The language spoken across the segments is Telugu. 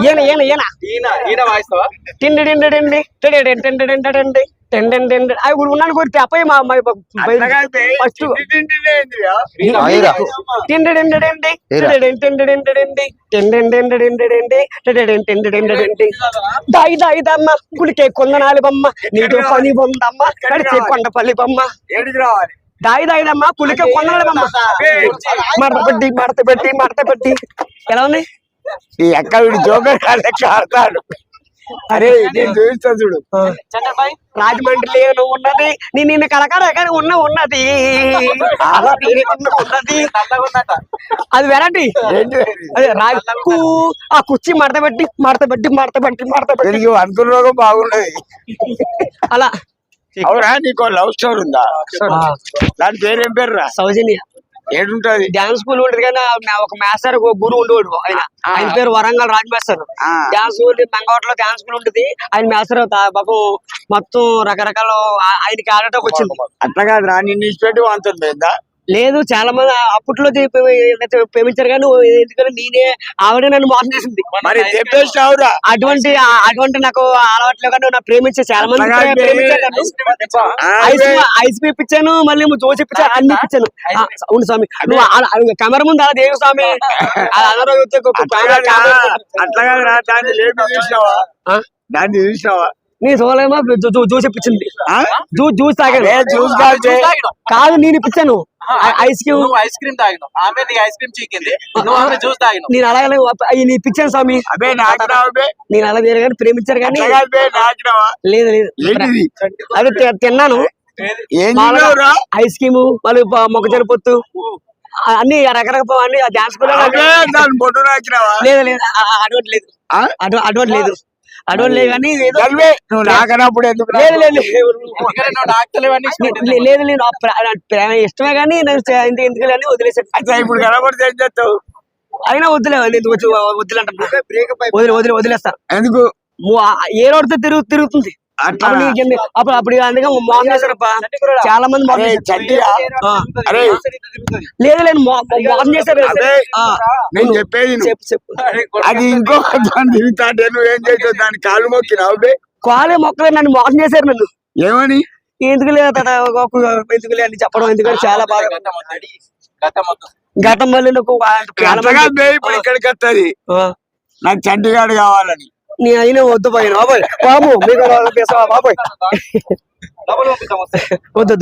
ఈయన వాయిస్తావా? అవి కూడా ఉన్నాను కొడితే అప్పయ్య ఫస్ట్ దాయిదమ్మ గుడికే కొందనాలి బొమ్మ నీతో పని బొమ్మమ్మ నడిచే కొండపల్లి బొమ్మ దాయిదమ్మ పులికే కొందనాలి బొమ్మ మడత పెట్టి ఎలా ఉన్నాయి ఈ అక్క వీడు జోకర్ లెక్క ఆడతాడు. అరే నేను చూపిస్తా చూడు. రాజమండ్రిలో ఉన్నది నిన్ను కలకడ ఉన్నది అది వెరైటీ. అదే రాజు ఆ కుర్చీ మడత పెట్టి అనుకున్న బాగున్నది అలా. అవునా నీకు లవ్ స్టోరీ ఉందా? దాని పేరేం పేరు రా? సౌజన్య. ఏడుంటది? డాన్స్ స్కూల్ ఉంటది కానీ ఒక మాస్టర్ గురువు ఉండేవాడు. ఆయన పేరు Warangal Raj master. Dance school బంగవాటలో డాన్స్ స్కూల్ ఉంటుంది. ఆయన మాస్టర్ పాపం మొత్తం రకరకాల ఆయనకి ఆడటం వచ్చింది. అట్లా కాదు రా, నిన్ను ఇచ్చిపెట్టి వాంతుంది పెద్ద లేదు. చాలా మంది అప్పట్లో ప్రేమించారు కానీ ఎందుకంటే నేనే ఆవిడ నన్ను మోసం చేసింది. మరి అటువంటి నాకు అలవాట్లు కానీ నా ప్రేమించే చాలా మంది ఐస్ ఇప్పించాను, మళ్ళీ జోసి ఇప్పించాను, అన్ని ఇప్పించాను. అవును స్వామి, నువ్వు కెమెరా ముందు అలా దేవు స్వామి. అట్లా కాదు రా, దాన్ని చూసినావా? నీ సోలేమో జ్యూస్ ఇప్పించింది. జ్యూస్ తాగాను. కాదు నేను ఇప్పించాను ఐస్ క్రీమ్ తాగినావు. ఆమె నీకు ఐస్ క్రీమ్ చీకింది, జ్యూస్ తాగినావు. నేను అలాగే నేను ఇప్పించాను స్వామి. నేను అలా వేరే కానీ ప్రేమించారు కానీ లేదు అదే తిన్నాను. ఐస్ క్రీమ్ మళ్ళీ మొక్కజొన్న పొత్తు అన్ని రకరకాల అన్ని డాన్స్ లేదు లేదు అటువంటి లేదు కానీ లేదు లేదు ప్రేమ ఇష్టమే కానీ ఎందుకు వదిలేసాను. ఇప్పుడు కనబడితే ఏం చేస్తావు? అయినా వదిలేస్తాను. ఎందుకు? ఏ రోడ్తో తిరుగుతుంది అప్పుడు అందుకే మోసం చేశారప్ప చాలా మంది. లేదు లేదు మోసం చేశారు. నేను చెప్పేది చెప్పు. అది ఇంకో తిరుగుతాంటే నువ్వేం చేసావు? దాని కాలు మొక్కినావు. కాలే మొక్కలే నన్ను మోసం చేశారు. నన్ను ఏమని? ఎందుకు ఎందుకులే అని చెప్పడం ఎందుకంటే చాలా బాగా గతం మళ్ళీ ఇప్పుడు ఇక్కడికి వస్తుంది నాకు చంటిగాడు కావాలని. నీ అయినా వద్దు పోయిన బాబోయ్ బాబు మీకు బాబోయ్ వద్దు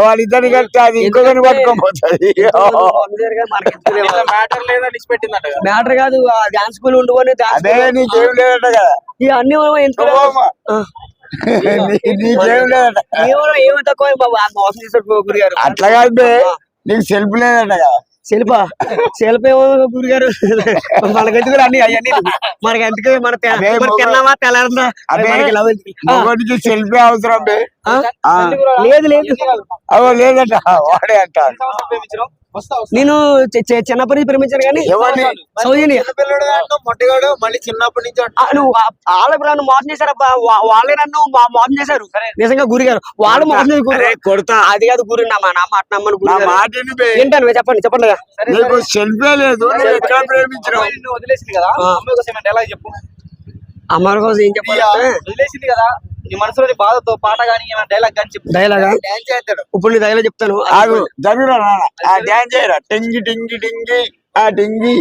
వాళ్ళిద్దరిని కలిస్తే అది ఇంకొకరిని పట్టుకోపోతుంది. మ్యాటర్ కాదు. డాన్స్ స్కూల్ ఉండుకొని నీకేం లేదట కదా? అన్ని నీకేం లేదట. ఏమో తక్కువ మోసం చేశారు గురిగారు. అట్లా కాదు, నీకు సెల్ఫ్ లేదట కదా? సెల్ఫ్ ఏమో గురిగారు మనకెందుకు అన్ని అవన్నీ మనకి ఎందుకు? మన తిన్నామా తెల్లారిందా? సెల్ఫీ అవసరం లేదు లేదట వాడే అంటారు. నేను చిన్నప్పటి నుంచి ప్రేమించాను కానీ సౌజన్య మళ్ళీ చిన్నప్పటి నుంచి నన్ను మోసం చేశారబ్బా. వాళ్ళే నన్ను మోసం చేశారు నిజంగా గురిగారు. వాళ్ళు మోసం కొడతా అది కాదు గురి నా మాట నమ్మను. ఏంటని చెప్పండి సెల్ఫీ లేదు. వదిలేసింది కదా ఎలా చెప్పు? అమ్మాయి కోసం ఏం చెప్పాలి? వదిలేసింది కదా, నీ మనసులోని బాధతో పాట కానీ డైలాగ్ కానీ చెప్పు. డైలాగా ఇప్పుడు నీ డైలాగ్ చెప్తాను. డాన్స్ చేయరా? టింగి టింగి టింగి టింగి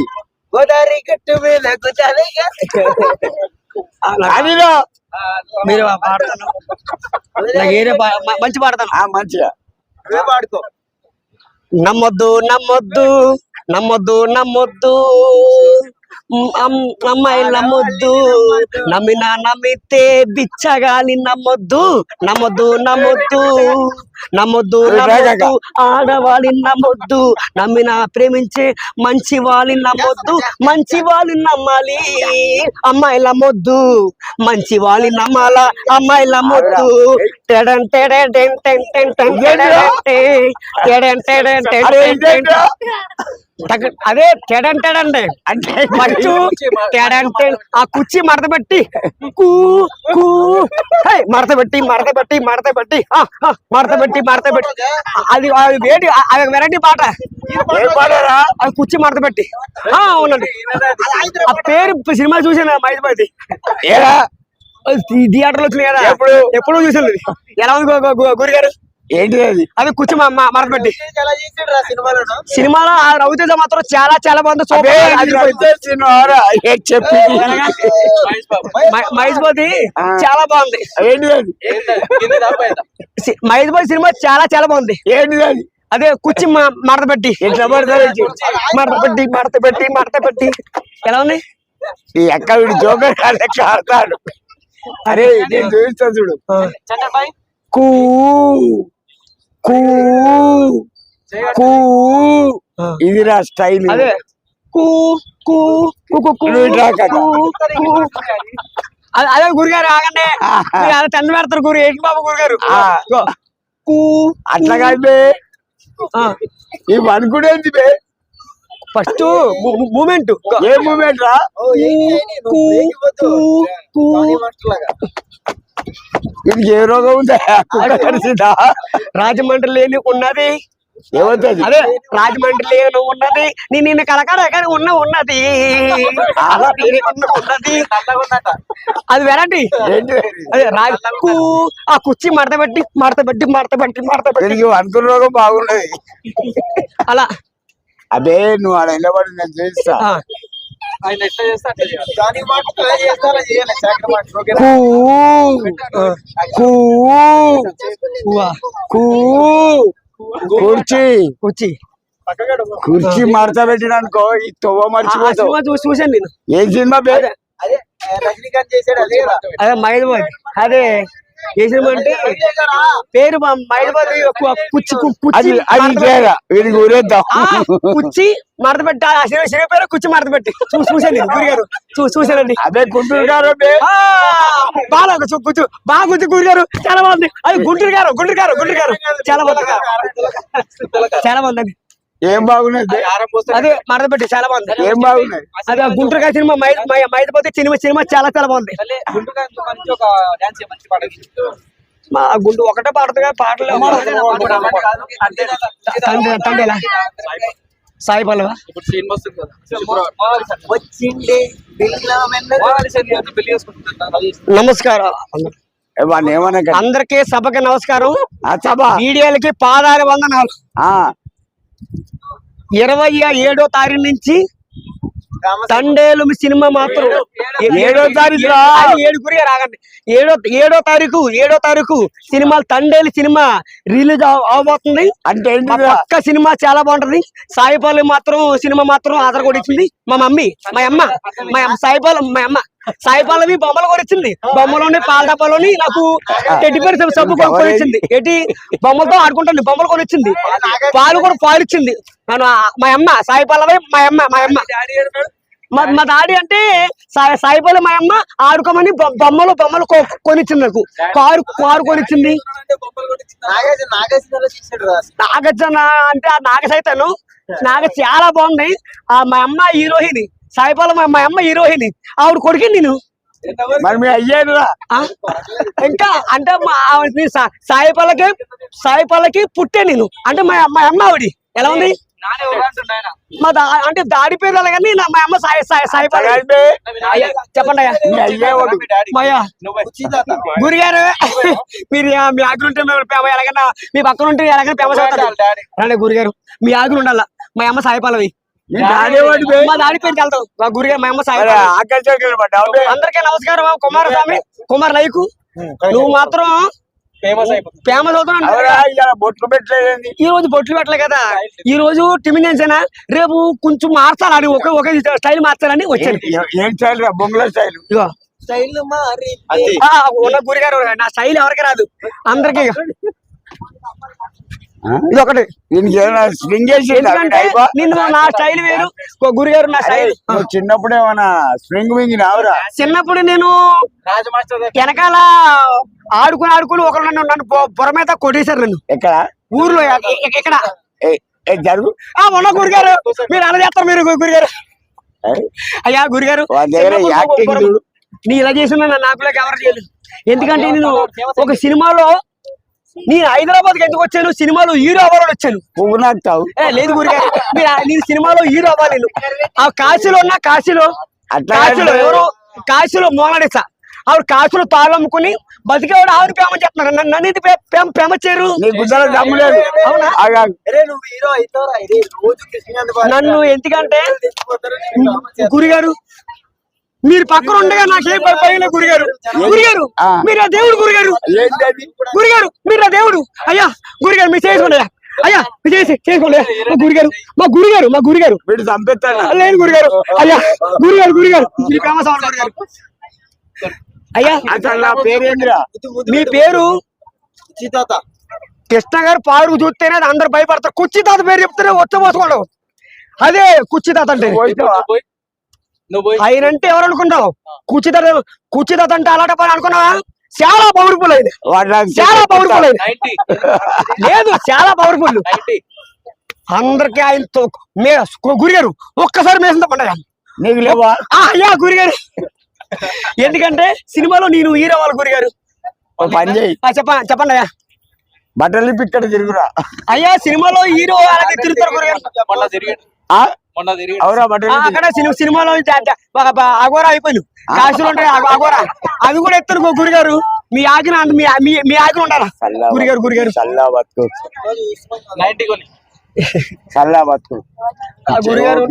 గోదావరి గట్టు మీద మీరు పాడతాను. మంచి పాడతాను. మంచిగా పాడుకో. నమ్మొద్దు అమ్మాయిలు నమ్మొద్దు, నమ్మితే బిచ్చగాని నమ్మొద్దు ఆడవాళ్ళని నమ్మొద్దు, నమ్మినా ప్రేమించే మంచి వాళ్ళని నమ్మొద్దు, మంచి వాళ్ళని నమ్మాలి అమ్మాయిలు నమ్మొద్దు, మంచి వాళ్ళని నమ్మాలా అమ్మాయిలు నమ్మొద్దు, అదే తేడంటాడండి అంటే ఫస్ట్ తేడంటే ఆ కుర్చీ మడత పెట్టి కూ కూ మడత పెట్టి మడత పెట్టి మడత పెట్టి మడత పెట్టి మడత పెట్టి అది వేడి అది వెరైటీ పాట. ఏం పాడారా? అది కుర్చీ మడత పెట్టి అవునండి. ఆ పేరు సినిమా చూసాను మైదుపతి ఏరా థియేటర్లో వచ్చినాయి కదా, ఎప్పుడూ చూసాను. ఎలా ఉంది గురిగారు? ఏంటి అది? అది కూర్చు మడత పెట్టి సినిమాలో ఆ రవితేజ మాత్రం చాలా చాలా బాగుంది. చెప్పి మహేష్బాబు చాలా బాగుంది. ఏంటి అది? మహేష్బాబు సినిమా చాలా చాలా బాగుంది. ఏంటి అది? అదే కుర్చీ మడత పెట్టి ఎట్లా పడతారు? మడత పెట్టి మడత పెట్టి మడత పెట్టి ఎలా ఉంది? ఈ అక్క వీడు జోకర్ లెక్క ఆడతాడు. అరే నేను చూపిస్తా చూడు. కూ కూ కూ ఇదిరా స్టైల్. అదే కూ కూ అదే గురిగారు ఆగండి, అదే తండ్రి పెడతారు గురి ఏంటి బాబు గురిగారు. కూ అట్లా కాదు ఇవి అనుకునేది ఫస్ట్ మూమెంట్. ఏ మూమెంట్ రా? ఇది ఏ రోగం ఉందా? రాజమండ్రిలో ఉన్నది ఏమవుతుంది? అదే రాజమండ్రిలో ఉన్నది నిన్న కలకాడ ఉన్నది ఉన్నది అది వెరైటీ. అదే రాజు ఆ కుర్చీ మడత పెట్టి మడత పెట్టి మడత పెట్టి మడత పెట్టి అనుకున్న రోగం బాగున్నది అలా. అదే నువ్వు ఆడ నిలబడి నేను చేస్తా. కుర్చీ కుర్చీ కుర్చీ మడత పెట్టిననుకో ఈ తొవ్వ మర్చిపోతావు. చూసాను నేను. ఏం సినిమా పేరు? రజనీకాంత్ చేసాడు అదే కదా. అదే మైదుబాద్. అదే ఏ సినిమా అంటే పేరు మైదుబాద్. వీడికి ఊరేద్దాం. కుర్చీ మడత పెట్టి ఆ సినిమా పేరు కుర్చీ మడత పెట్టి చూసాను గురిగారు. చూసానండి. అదే గుంటూరు గారు బాగా కూర్చు బాగా కూర్చు గురిగారు. చాలా బాగుంది. అది గుంటూరు గారు చాలా బాగుంది. చాలా బాగుందండి. ఏం బాగున్నది? అదే మడత పెట్టి చాలా బాగుంది. ఏం బాగున్నది? అదే గుంటూరు గారి సినిమా మైదుపోతే సినిమా చాలా చాలా బాగుంది. మా గుండు ఒకటే పాడుతుంది పాటలు తండేలా సాయి పల్లవ నమస్కారం అందరికీ సభకి నమస్కారం. వీడియోలకి పాదాల వందనాలు. 27వ తారీఖు నుంచి తండేలు సినిమా మాత్రం 7వ తారీఖు రాగండి. 7వ తారీఖు సినిమా తండేలు సినిమా రిలీజ్ అవబోతుంది. అంటే పక్క సినిమా చాలా బాగుంటది. సాయిపల్లి మాత్రం సినిమా మాత్రం ఆధార్ కూడా ఇచ్చింది మా మమ్మీ మా అమ్మ సాయిపల్లవి బొమ్మలు కూడా ఇచ్చింది. బొమ్మలోని పాల డబ్బాలోని నాకు టెడ్డిపేర్ సబ్బు కొనుక్కొని ఇచ్చింది. ఏంటి బొమ్మలతో ఆడుకుంటుంది. బొమ్మలు కొని ఇచ్చింది. పాలు ఇచ్చింది. మా అమ్మ సాయిపల్లవి మా అమ్మ మా డాడీ అంటే సాయిపల్లి మా అమ్మ ఆడుకోమని బొమ్మలు కొనిచ్చింది. నాకు కారు కొనిచ్చింది. నాగార్జున అంటే ఆ నాగసైతాను చాలా బాగుంది. మా అమ్మ హీరోయిన్ సాయిపల్లి మా అమ్మ హీరోయిన్ ఆవిడ కొడుకు నేను. మరి మీ అయ్యాను ఇంకా అంటే సాయిపల్లకి పుట్టే నేను అంటే మా అమ్మ ఆవిడ ఎలా ఉంది అంటే దాడి పేరు అలాగని మా అమ్మ సాయిపల్లి. చెప్పండి అయ్యా గురిగారు మీరు మీ ఆకులు ఉంటే ఎలాగైనా మీ పక్కన ఉంటే ఎలాగైనా ఫేమస్ అవుతారు. రండి గురిగారు మీ ఆకులు ఉండాల. మా అమ్మ సాయిపల్లవి మా దాడి పేరు వెళ్తాం. గురిగారు మా అమ్మ సాయిపల్లవి. అందరికీ నమస్కారం. కుమారస్వామి కుమార్ లైకు నువ్వు మాత్రం ఫేమస్ అవుతున్నావు. బొట్లు పెట్టలేదు. ఈ రోజు బొట్లు పెట్టలే కదా. ఈ రోజు టిమినేసేనా రేపు కొంచెం మార్చాలని ఒకే స్టైల్ మార్చాలని వచ్చాను. ఏం స్టైల్ రా? బొమ్మల స్టైల్. ఉన్న గురిగారు నా స్టైల్ ఎవరికి రాదు. అందరికి ఇది ఒకటి. దీనికి ఏమైనా స్ప్రింగ్ చేసి ఎందుకంటే నిన్ను నా స్టైల్ వేరు, గురుగారు నా స్టైల్. నువ్వు చిన్నప్పుడు ఏమైనా స్ప్రింగ్ వింగి రావురా? చిన్నప్పుడు నేను రాజు మాస్టర్ దగ్గర వెనకాల ఆడుకుని ఒకరు నన్ను బొర మీద కొట్టేశారు నన్ను ఎక్కడ ఊర్లో. ఇక్కడ జరుగు మొన్న గురుగారు మీరు అలా చేస్తారు మీరు గురుగారు. అయ్యా గురుగారు వాళ్ళ దగ్గర యాక్టింగ్ చూడు. నీ ఇలా చేసిన నాకు ఎవరు చేయలేదు. ఎందుకంటే నేను ఒక సినిమాలో నేను హైదరాబాద్ కి ఎందుకు వచ్చాను, సినిమాలో హీరో అవ్వాలని వచ్చాను. పువ్వు నాకుతావు. లేదు గురుగారు, నేను సినిమాలో హీరో అవ్వాలి. నేను ఆ కాశీలో ఉన్నా, కాశీలో ఎవరు కాశీలో మోనాలిసా ఆవిడ కాశీలో తాళమ్ముకుని బతికేవాడు ఆవిడ ప్రేమ చెప్తున్నారు. నన్ను ఇది ప్రేమ చేరు. నీ గుద్దలో దమ్ము లేదు. అవునా? అరే నువ్వు హీరో అవుతావురా, ఇది రోజు కృష్ణ నన్ను ఎందుకంటే గురుగారు మీరు పక్కన ఉండగా నాకేం భయం గురుగారు. గురుగారు మీరు ఆ దేవుడు. గురుగారు గురుగారు మీరు ఆ దేవుడు. అయ్యా గురుగారు మీరు చేసుకోండి. అయ్యా చేసుకోండి. మా గురుగారు వీడు చంపేస్తాను. లేదు గురుగారు. అయ్యా గురుగారు మీ ప్రేమ సవాల్ గురుగారు. అయ్యా అసలు నా పేరేంద్రా? మీ పేరు చితాత కృష్ణ గారు. పాడు చూస్తేనే అందరు భయపడతారు. కుర్చీ తాత పేరు చెప్తేనే వచ్చపోసుకోండి. అదే కుర్చీ తాత అంటే. ఆయన అంటే ఎవరు అనుకుంటావు? కుర్చీ తాత అంటే అలాంటి పని అనుకున్నావా? చాలా పవర్ఫుల్ అయింది, చాలా పవర్ఫుల్ అయింది. లేదు చాలా పవర్ఫుల్. అందరికి ఆయనతో గురిగారు ఒక్కసారి మేసంత పండగ నీకు లేవా? అయ్యా గురిగారు ఎందుకంటే సినిమాలో నేను హీరో వాళ్ళ గురిగారు. పని చేయి. చెప్పండి అయ్యా. బట్టలు ఇక్కడ తిరుగురా. అయ్యా సినిమాలో హీరో అలాగే తిరుగుతారు గురిగారు. అవురా బట్టలు అక్కడ సినిమాలో అగోరా అయిపోయింది. కాశీలో ఉంటాయి అగోరా, అవి కూడా ఎత్తారు గురిగారు. మీ ఆజ్ఞ మీ ఆజ్ఞ ఉండాలా గురిగారు. చల్లా బతుకు, చల్లా బతుకు గురిగారు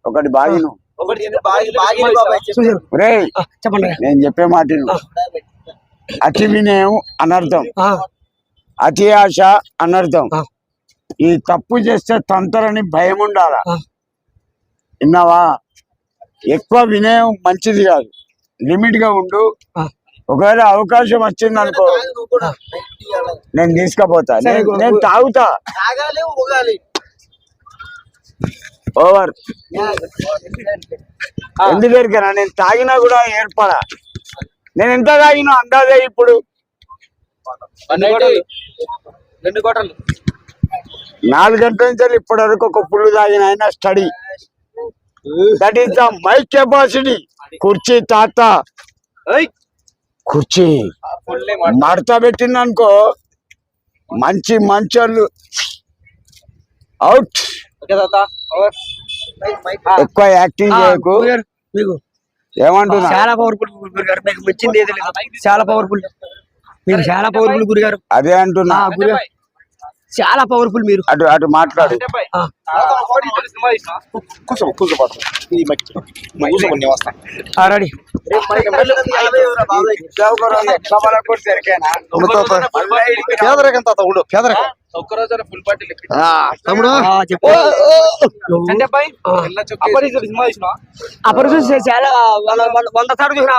ఒకటి బాగిను. చెప్పండి. నేను చెప్పే మాట అతి వినయం అనర్థం, అతి ఆశ అనర్థం. ఈ తప్పు చేస్తే తంతరని భయం ఉండాలా. విన్నావా? ఎక్కువ వినయం మంచిది కాదు, లిమిట్ గా ఉండు. ఒకవేళ అవకాశం వచ్చింది అనుకో నేను తీసుకపోతా, నేను తాగుతా. ఓవర్ ఎందుకైనా నేను తాగినా కూడా ఏర్పడా. నేను ఎంత తాగినా అందాజే ఇప్పుడు 2 కోటలు 4 గంటల నుంచి ఇప్పటి వరకు ఒక పుల్లు తాగిన ఆయన study. That is the my capacity. కుర్చీ తాత కుర్చీ మడత పెట్టింది అనుకో మంచి మంచోళ్ళు అవుట్. ఎక్కువ యాక్టింగ్ చేయకు. ఏమంటున్నా? చాలా పవర్ఫుల్ గురుగారు. మీకు వచ్చింది ఏది లేదు, చాలా పవర్ఫుల్. మీరు చాలా పవర్ఫుల్ గురుగారు. అదే అంటున్నా, గురుగారు చాలా పవర్ఫుల్. మీరు అటు అటు మాట్లాడు. రెడీ. తమ్ముడు అపరిచయం చాలా 100 సార్లు చూసిన